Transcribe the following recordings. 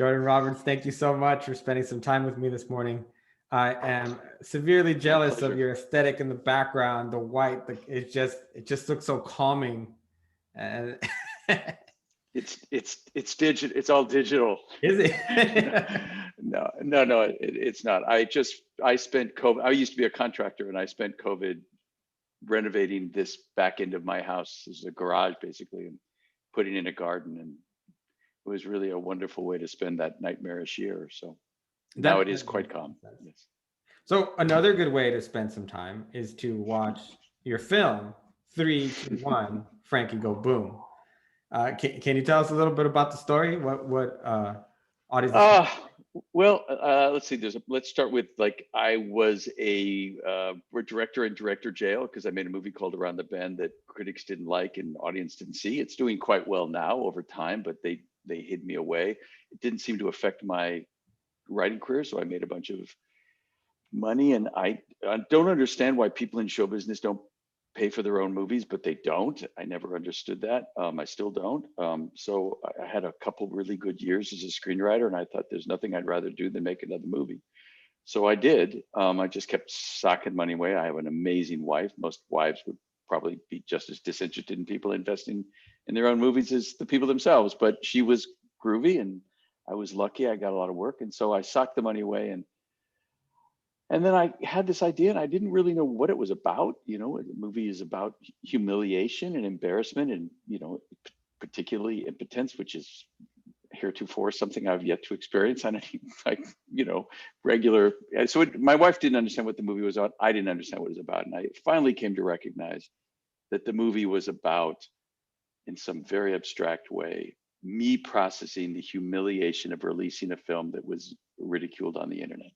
Jordan Roberts, thank you so much for spending some time with me this morning. I am severely My jealous of pleasure. your aesthetic in the background, the white. It just looks so calming. And It's digital. It's all digital. is No, it? no, it's not. I spent COVID. I used to be a contractor, and I spent COVID renovating this back end of my house as a garage, basically, and putting in a garden. And it was really a wonderful way to spend that nightmarish year. So now that, it is that quite makes calm. sense. Yes. So another good way to spend some time is to watch your film, 3, 2, 1, Frankie Go Boom. Can you tell us a little bit about the story? What audience? Uh, well, let's see. Let's start with like I was a director in director jail because I made a movie called Around the Bend that critics didn't like and audience didn't see. It's doing quite well now over time, but they hid me away. It didn't seem to affect my writing career, so I made a bunch of money. And I don't understand why people in show business don't pay for their own movies, but they don't. I never understood that. I still don't. So I had a couple really good years as a screenwriter, and I thought there's nothing I'd rather do than make another movie. So I did. I just kept socking money away. I have an amazing wife. Most wives would probably be just as disinterested in people investing in their own movies as the people themselves. But she was groovy, and I was lucky. I got a lot of work, and so I socked the money away. And then I had this idea, and I didn't really know what it was about. You know, the movie is about humiliation and embarrassment, and particularly impotence, which is heretofore something I've yet to experience on any like regular. So my wife didn't understand what the movie was about. I didn't understand what it was about, and I finally came to recognize that the movie was about, in some very abstract way, me processing the humiliation of releasing a film that was ridiculed on the internet.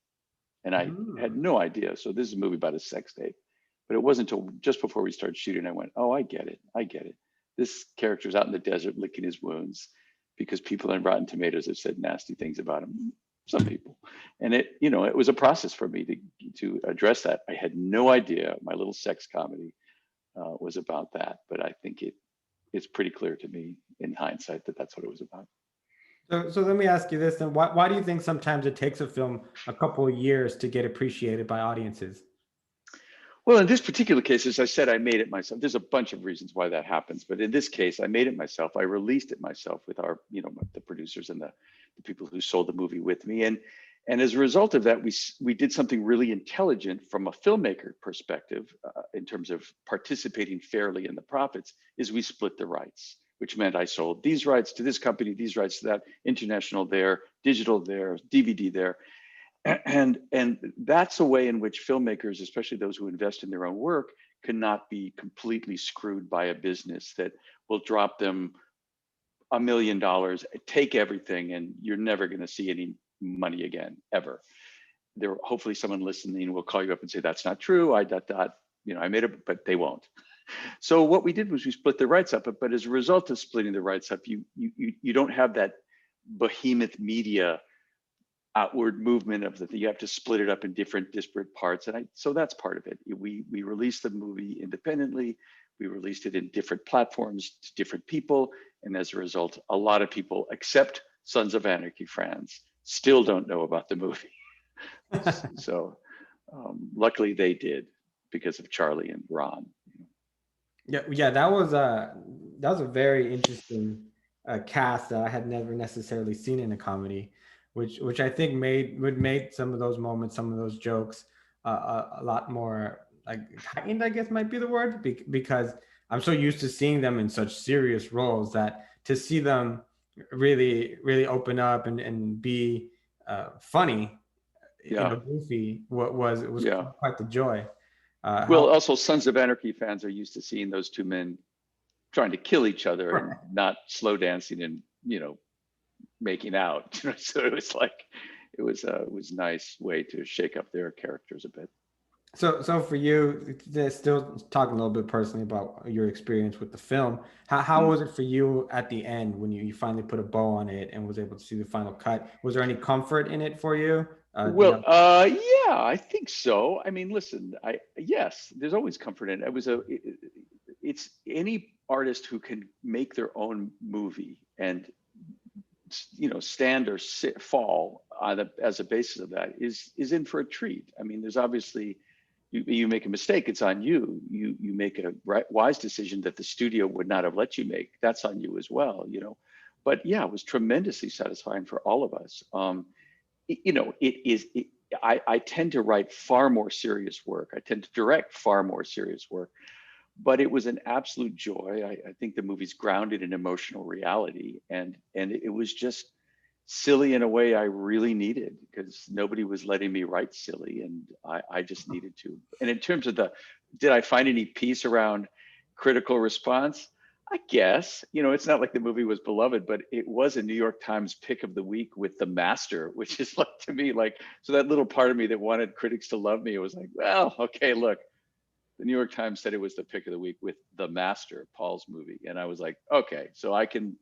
And I had Mm. no idea. So this is a movie about a sex tape, but it wasn't until just before we started shooting I went, oh, I get it. I get it. This character's out in the desert licking his wounds because people on Rotten Tomatoes have said nasty things about him. Some people, and it was a process for me to address that. I had no idea my little sex comedy was about that, but I think it's pretty clear to me in hindsight that that's what it was about. So let me ask you this then. Why do you think sometimes it takes a film a couple of years to get appreciated by audiences? Well, in this particular case, as I said, I made it myself. There's a bunch of reasons why that happens, but in this case, I made it myself. I released it myself with the producers and the people who sold the movie with me, and as a result of that, we did something really intelligent from a filmmaker perspective in terms of participating fairly in the profits. Is we split the rights, which meant I sold these rights to this company, these rights to that, international there, digital there, DVD there, and that's a way in which filmmakers, especially those who invest in their own work, cannot be completely screwed by a business that will drop them $1 million, take everything, and you're never going to see any money again ever. There, hopefully, someone listening will call you up and say that's not true. I made it, but they won't. So what we did was we split the rights up. But as a result of splitting the rights up, you don't have that behemoth media outward movement of the thing. You have to split it up in different disparate parts, and so that's part of it. We released the movie independently. We released it in different platforms to different people, and as a result, a lot of people, except Sons of Anarchy fans, still don't know about the movie. So luckily they did because of Charlie and Ron. Yeah, that was a very interesting cast that I had never necessarily seen in a comedy, which I think made some of those moments, some of those jokes, a lot more like heightened, I guess might be the word, because I'm so used to seeing them in such serious roles that to see them really open up and be funny, Yeah, goofy, was yeah. quite the joy. Well, How also Sons of Anarchy fans are used to seeing those two men trying to kill each other and not slow dancing and making out. So it was a nice way to shake up their characters a bit. So for you, still talking a little bit personally about your experience with the film, how Mm. was it for you at the end when you finally put a bow on it and was able to see the final cut? Was there any comfort in it for you? Well, yeah, I think so. I mean, listen, yes, there's always comfort in it. It's any artist who can make their own movie and stand or sit, fall on as a basis of that is in for a treat. I mean, there's obviously you make a mistake, it's on you. You make a wise decision that the studio would not have let you make. That's on you as well, But yeah, it was tremendously satisfying for all of us. It is. I tend to write far more serious work. I tend to direct far more serious work, but it was an absolute joy. I think the movie's grounded in emotional reality, and it was just silly in a way I really needed, because nobody was letting me write silly, and I just needed to. And in terms of did I find any peace around critical response? I guess, it's not like the movie was beloved, but it was a New York Times pick of the week with The Master, which is like, to me, like, so that little part of me that wanted critics to love me, it was like, well, okay, look, the New York Times said it was the pick of the week with The Master, Paul's movie. And I was like, okay, so I can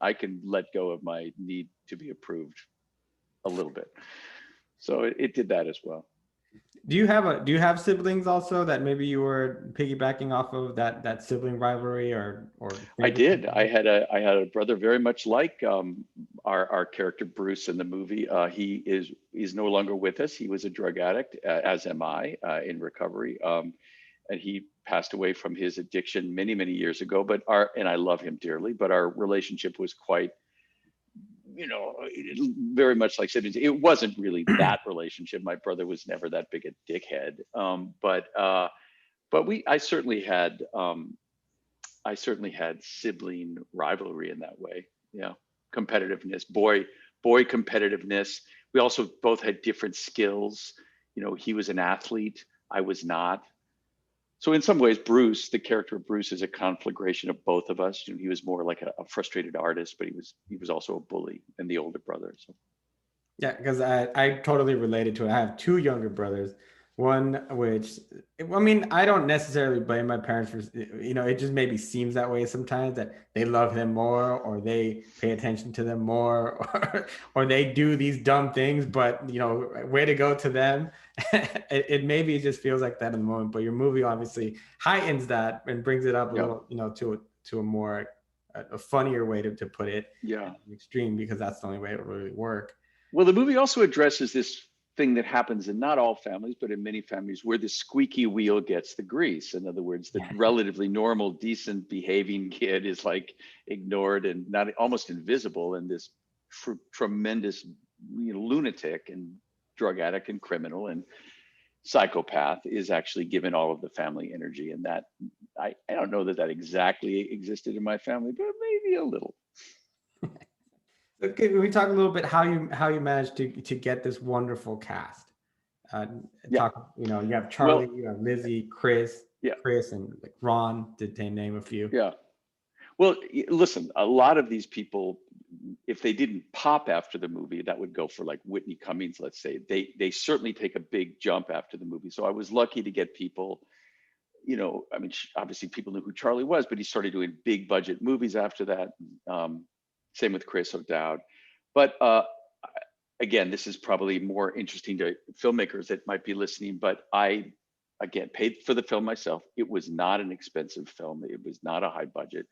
let go of my need to be approved a little bit. So it did that as well. Do you have siblings also that maybe you were piggybacking off of that sibling rivalry or I favorite? did. I had a brother very much like our character Bruce in the movie. He's no longer with us. He was a drug addict, as am I, in recovery. And he passed away from his addiction many, many years ago. And I love him dearly, but our relationship was quite, very much like siblings. It wasn't really that relationship. My brother was never that big a dickhead. But I certainly had sibling rivalry in that way. Yeah, competitiveness, boy competitiveness. We also both had different skills. He was an athlete, I was not. So in some ways, Bruce, the character of Bruce, is a conflagration of both of us. He was more like a frustrated artist, but he was also a bully and the older brother. So Yeah, because I totally related to it. I have two younger brothers. One which, I mean, I don't necessarily blame my parents for, it just maybe seems that way sometimes, that they love him more or they pay attention to them more or they do these dumb things, but, way to go to them. It maybe just feels like that in the moment, but your movie obviously heightens that and brings it up a yeah, little, to a more, a funnier way to put it, yeah. extreme, because that's the only way it will really work. Well, the movie also addresses this thing that happens in not all families, but in many families, where the squeaky wheel gets the grease. In other words, the relatively normal, decent behaving kid is like ignored and not almost invisible, and this tremendous lunatic and drug addict and criminal and psychopath is actually given all of the family energy. And that I don't know that exactly existed in my family, but maybe a little. Okay, we talk a little bit how you managed to get this wonderful cast. Uh, Yeah. talk, you have Charlie, Well, you have Lizzie, Chris, yeah. and like Ron, to name a few. Yeah. Well, listen, a lot of these people, if they didn't pop after the movie, that would go for like Whitney Cummings, let's say. They certainly take a big jump after the movie. So I was lucky to get people, I mean, obviously people knew who Charlie was, but he started doing big budget movies after that. Same with Chris O'Dowd. But again, this is probably more interesting to filmmakers that might be listening, but I, again, paid for the film myself. It was not an expensive film. It was not a high budget.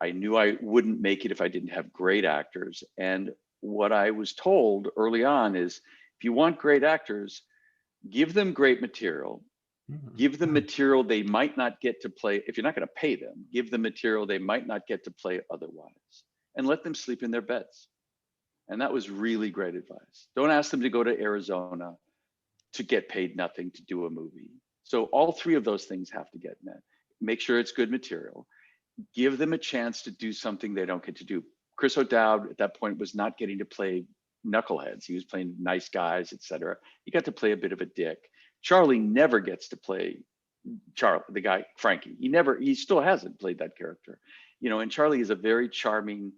I knew I wouldn't make it if I didn't have great actors. And what I was told early on is, if you want great actors, give them great material. Give them material they might not get to play. If you're not going to pay them, give them material they might not get to play otherwise, and let them sleep in their beds. And that was really great advice. Don't ask them to go to Arizona to get paid nothing to do a movie. So all three of those things have to get met. Make sure it's good material. Give them a chance to do something they don't get to do. Chris O'Dowd at that point was not getting to play knuckleheads. He was playing nice guys, etc. He got to play a bit of a dick. Charlie never gets to play Charlie, the guy, Frankie. He still hasn't played that character. And Charlie is a very charming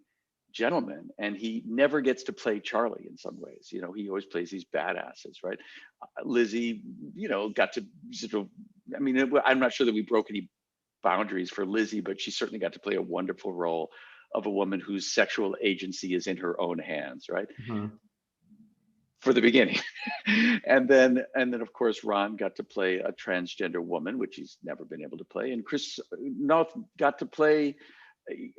gentleman, and he never gets to play Charlie in some ways. He always plays these badasses, right? Lizzie, got to sort of, I mean, I'm not sure that we broke any boundaries for Lizzie, but she certainly got to play a wonderful role of a woman whose sexual agency is in her own hands, right? Mm-hmm. For the beginning. and then of course Ron got to play a transgender woman, which he's never been able to play, and Chris North got to play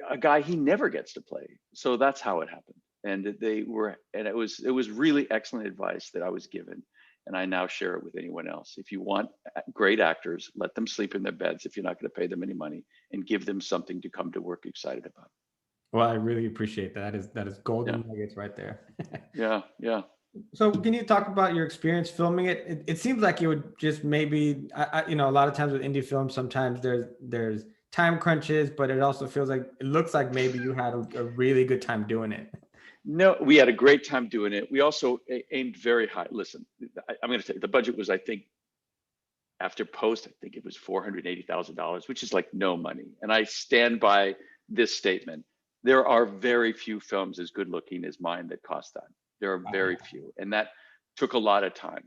a guy he never gets to play. So that's how it happened. And it was really excellent advice that I was given, and I now share it with anyone else. If you want great actors, let them sleep in their beds if you're not going to pay them any money, and give them something to come to work excited about. Well, I really appreciate that. That is Yeah, golden nuggets right there. yeah, yeah. So, can you talk about your experience filming it? It seems like you would just maybe, a lot of times with indie films, sometimes there's time crunches, but it also feels like it looks like maybe you had a really good time doing it. No, we had a great time doing it. We also aimed very high. Listen, I'm going to say the budget was, I think, after post, I think it was $480,000, which is like no money. And I stand by this statement. There are very few films as good looking as mine that cost that. There are very few. And that took a lot of time.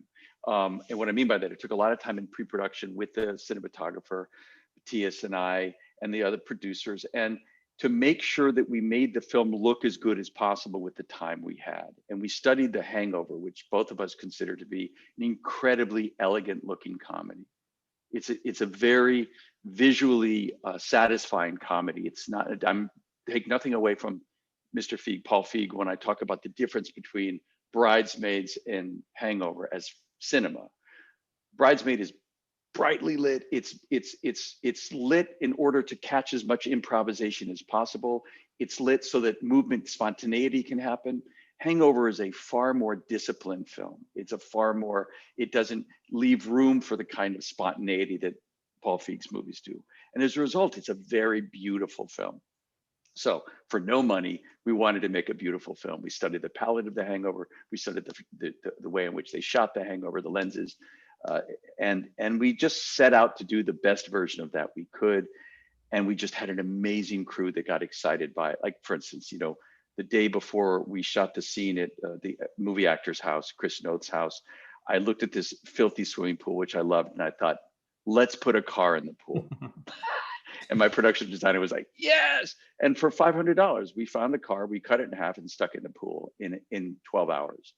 And what I mean by that, it took a lot of time in pre-production with the cinematographer, Matthias and I, and the other producers, and to make sure that we made the film look as good as possible with the time we had. And we studied The Hangover, which both of us consider to be an incredibly elegant looking comedy. It's a very visually satisfying comedy. It's not, I'm take nothing away from Mr. Feig, Paul Feig, when I talk about the difference between Bridesmaids and Hangover as cinema. Bridesmaid is brightly lit. It's lit in order to catch as much improvisation as possible. It's lit so that movement, spontaneity can happen. Hangover is a far more disciplined film. It doesn't leave room for the kind of spontaneity that Paul Feig's movies do. And as a result, it's a very beautiful film. So for no money, we wanted to make a beautiful film. We studied the palette of The Hangover. We studied the way in which they shot The Hangover, the lenses, and we just set out to do the best version of that we could. And we just had an amazing crew that got excited by it. Like, for instance, the day before we shot the scene at the movie actor's house, Chris Noth's house, I looked at this filthy swimming pool, which I loved, and I thought, let's put a car in the pool. And my production designer was like, yes. And for $500, we found the car, we cut it in half and stuck it in the pool in 12 hours.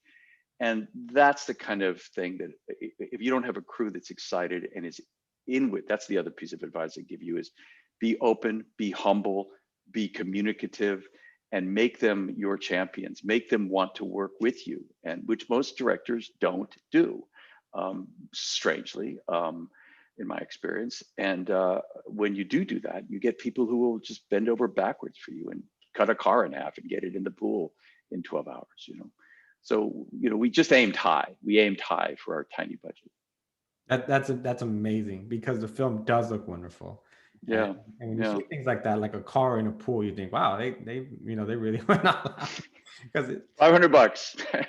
And that's the kind of thing that if you don't have a crew that's excited and is in with, that's the other piece of advice I give you is be open, be humble, be communicative, and make them your champions, make them want to work with you, and which most directors don't do, strangely, in my experience. And when you do that, you get people who will just bend over backwards for you and cut a car in half and get it in the pool in 12 hours. So, we just aimed high. We aimed high for our tiny budget. That's amazing because the film does look wonderful. And, Yeah, and when you yeah. see things like that, like a car in a pool, you think, wow, they really went all out. Because $500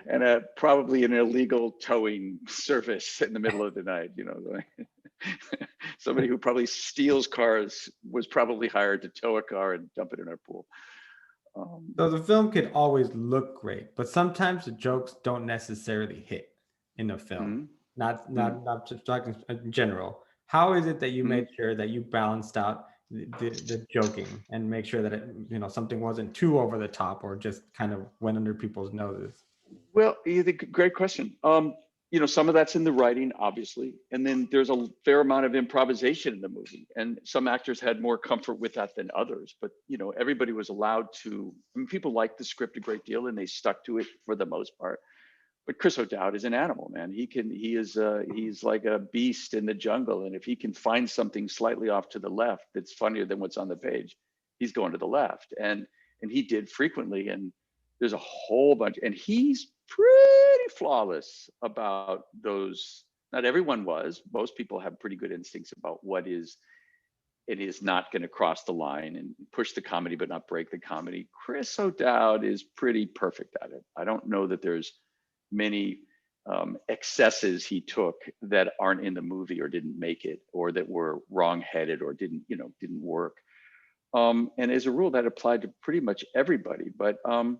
and probably an illegal towing service in the middle of the night. Somebody who probably steals cars was probably hired to tow a car and dump it in our pool. so the film could always look great, but sometimes the jokes don't necessarily hit in a film. Mhm, mhm, Not just talking in general. How is it that you mhm. made sure that you balanced out the joking and make sure that something wasn't too over the top or just kind of went under people's noses? Well, great question. Some of that's in the writing, obviously, and then there's a fair amount of improvisation in the movie, and some actors had more comfort with that than others. But everybody was allowed to. I mean, people liked the script a great deal, and they stuck to it for the most part. But Chris O'Dowd is an animal, man. He's like a beast in the jungle, and if he can find something slightly off to the left that's funnier than what's on the page, he's going to the left, and he did frequently. And there's a whole bunch, and he's pretty flawless about those. Not everyone was. Most people have pretty good instincts about what is it is not going to cross the line and push the comedy but not break the comedy. Chris O'Dowd is pretty perfect at it. I don't know that there's many excesses he took that aren't in the movie or didn't make it or that were wrong-headed or didn't work. And as a rule, that applied to pretty much everybody. But I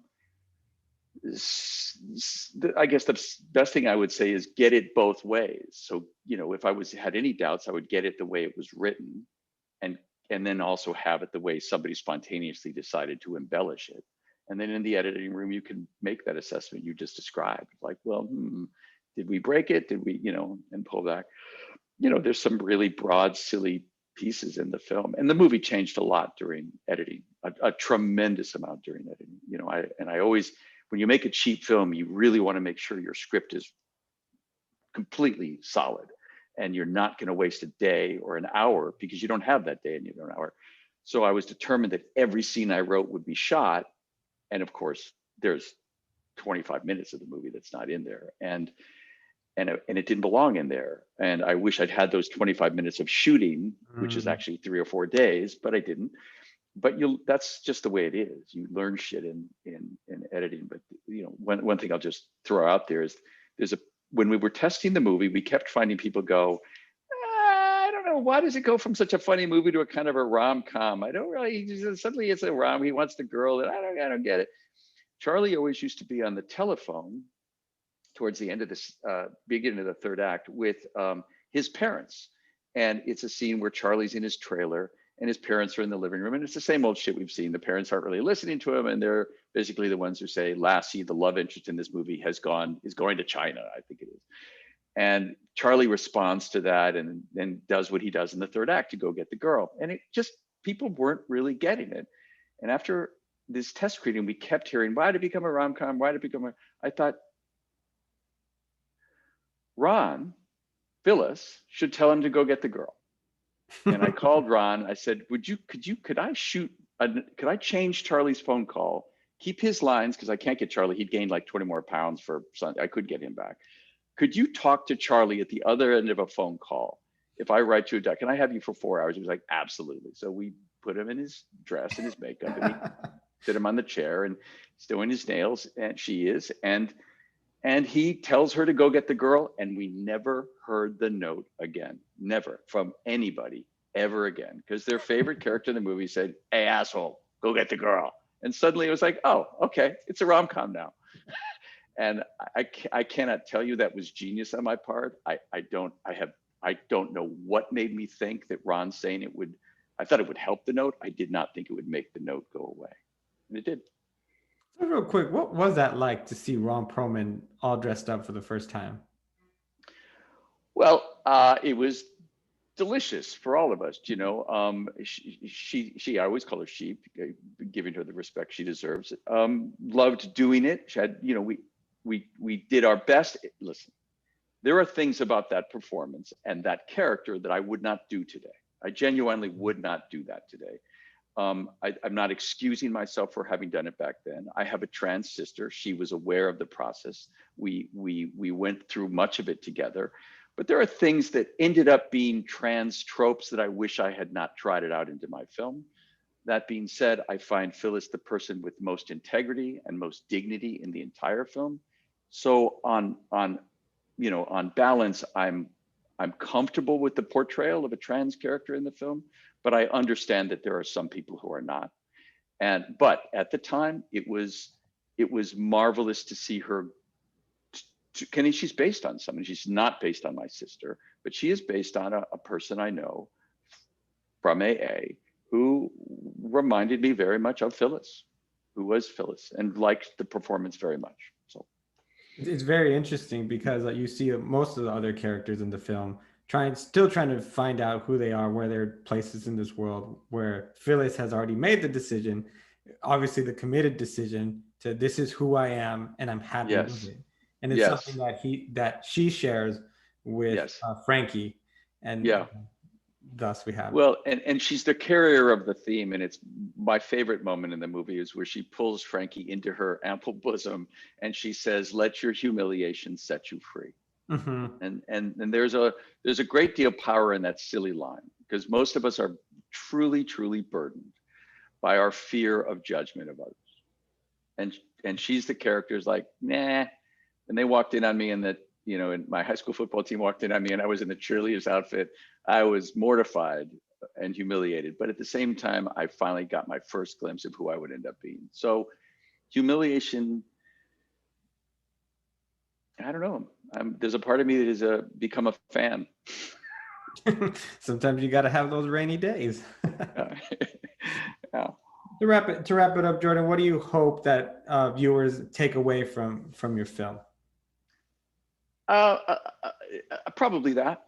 guess the best thing I would say is get it both ways. So if I had any doubts, I would get it the way it was written, and then also have it the way somebody spontaneously decided to embellish it. And then in the editing room, you can make that assessment you just described. Like, well, did we break it? Did we, and pull back? There's some really broad, silly pieces in the film. And the movie changed a lot during editing, a tremendous amount during editing. You know, I always, when you make a cheap film, you really want to make sure your script is completely solid and you're not going to waste a day or an hour because you don't have that day and you don't hour. So I was determined that every scene I wrote would be shot. And of course, there's 25 minutes of the movie that's not in there. And it didn't belong in there. And I wish I'd had those 25 minutes of shooting, which is actually 3 or 4 days, but I didn't. But that's just the way it is. You learn shit in editing. But you know, one thing I'll just throw out there is when we were testing the movie, we kept finding people go, I don't know, why does it go from such a funny movie to a kind of a rom-com? I don't really, suddenly it's a rom, he wants the girl, and I don't get it. Charlie always used to be on the telephone towards the end of this, beginning of the third act with his parents. And it's a scene where Charlie's in his trailer and his parents are in the living room. And it's the same old shit we've seen. The parents aren't really listening to him. And they're basically the ones who say, Lassie, the love interest in this movie, is going to China, I think it is. And Charlie responds to that and then does what he does in the third act to go get the girl. And it just, people weren't really getting it. And after this test screening, we kept hearing, why did it become a rom-com? Why did it become I thought, Ron, Phyllis should tell him to go get the girl. And I called Ron. I said, could I change Charlie's phone call, keep his lines, because I can't get Charlie. He'd gained like 20 more pounds for Sunday. I could get him back. Could you talk to Charlie at the other end of a phone call? If I write you a deck, can I have you for 4 hours? He was like, absolutely. So we put him in his dress and his makeup and we sit him on the chair and he's doing his nails, and she is. And he tells her to go get the girl, and we never heard the note again, never, from anybody ever again, because their favorite character in the movie said, hey, asshole, go get the girl. And suddenly it was like, oh, okay, it's a rom-com now. And I cannot tell you that was genius on my part. I don't know what made me think that Ron saying I thought it would help the note. I did not think it would make the note go away. And it did. So real quick, what was that like to see Ron Perlman all dressed up for the first time? Well, it was delicious for all of us, you know. She I always call her she, giving her the respect she deserves. Loved doing it. She had, you know, we did our best. Listen, there are things about that performance and that character that I would not do today. I genuinely would not do that today. I'm not excusing myself for having done it back then. I have a trans sister. She was aware of the process. We went through much of it together. But there are things that ended up being trans tropes that I wish I had not tried it out into my film. That being said, I find Phyllis the person with most integrity and most dignity in the entire film. So on balance, I'm comfortable with the portrayal of a trans character in the film, but I understand that there are some people who are not. But at the time, it was marvelous to see her. Kenny, she's based on someone. She's not based on my sister, but she is based on a person I know from AA who reminded me very much of Phyllis, who was Phyllis, and liked the performance very much. So it's very interesting because you see most of the other characters in the film still trying to find out who they are, where their places in this world, where Phyllis has already made the decision, obviously the committed decision to this is who I am and I'm happy with it. And it's something that she shares with Frankie, and thus we have. Well, and she's the carrier of the theme, and it's my favorite moment in the movie is where she pulls Frankie into her ample bosom and she says, "Let your humiliation set you free." Mm-hmm. And there's a great deal of power in that silly line, because most of us are truly, truly burdened by our fear of judgment of others. And she's the character's like, nah. And they walked in on me, and and my high school football team walked in on me, and I was in the cheerleader's outfit. I was mortified and humiliated, but at the same time, I finally got my first glimpse of who I would end up being. So humiliation, I don't know. There's a part of me that has become a fan. Sometimes you got to have those rainy days. Yeah. To wrap it up, Jordan, what do you hope that viewers take away from your film? Probably that.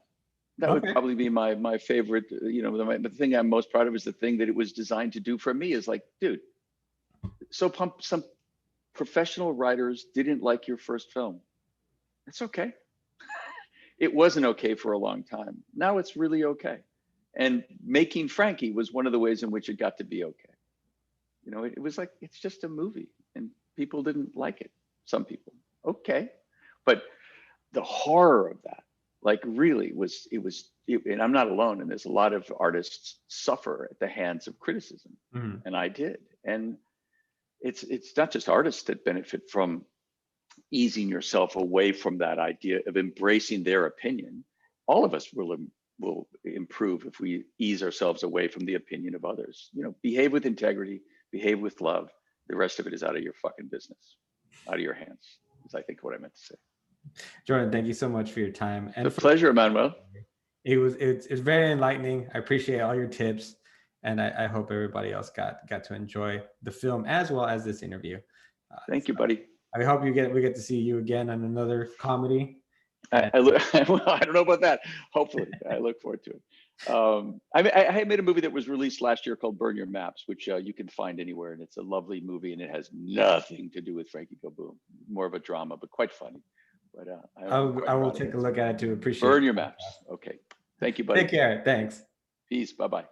That would Okay. probably be my favorite. The thing I'm most proud of is the thing that it was designed to do for me. Is like, dude, some professional writers didn't like your first film. It's okay. It wasn't okay for a long time. Now it's really okay. And making Frankie was one of the ways in which it got to be okay. It was like, it's just a movie and people didn't like it. Some people, okay. But the horror of that, like really and I'm not alone. And there's a lot of artists suffer at the hands of criticism. Mhm. And I did. And it's not just artists that benefit from easing yourself away from that idea of embracing their opinion. All of us will improve if we ease ourselves away from the opinion of others. Behave with integrity, behave with love. The rest of it is out of your fucking business, out of your hands. Is I think what I meant to say. Jordan, thank you so much for your time The and for pleasure, Emmanuel. it's very enlightening. I appreciate all your tips, and I hope everybody else got to enjoy the film as well as this interview. Thank you, buddy. I hope we get to see you again on another comedy. And I don't know about that. Hopefully, I look forward to it. I made a movie that was released last year called Burn Your Maps, which you can find anywhere, and it's a lovely movie, and it has nothing to do with Frankie Go Boom. More of a drama, but quite funny. But I'm I quite will proud of take it. a look at it to appreciate. Burn Your Maps. Okay. Thank you, buddy. Take care. Thanks. Peace. Bye-bye.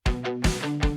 Bye.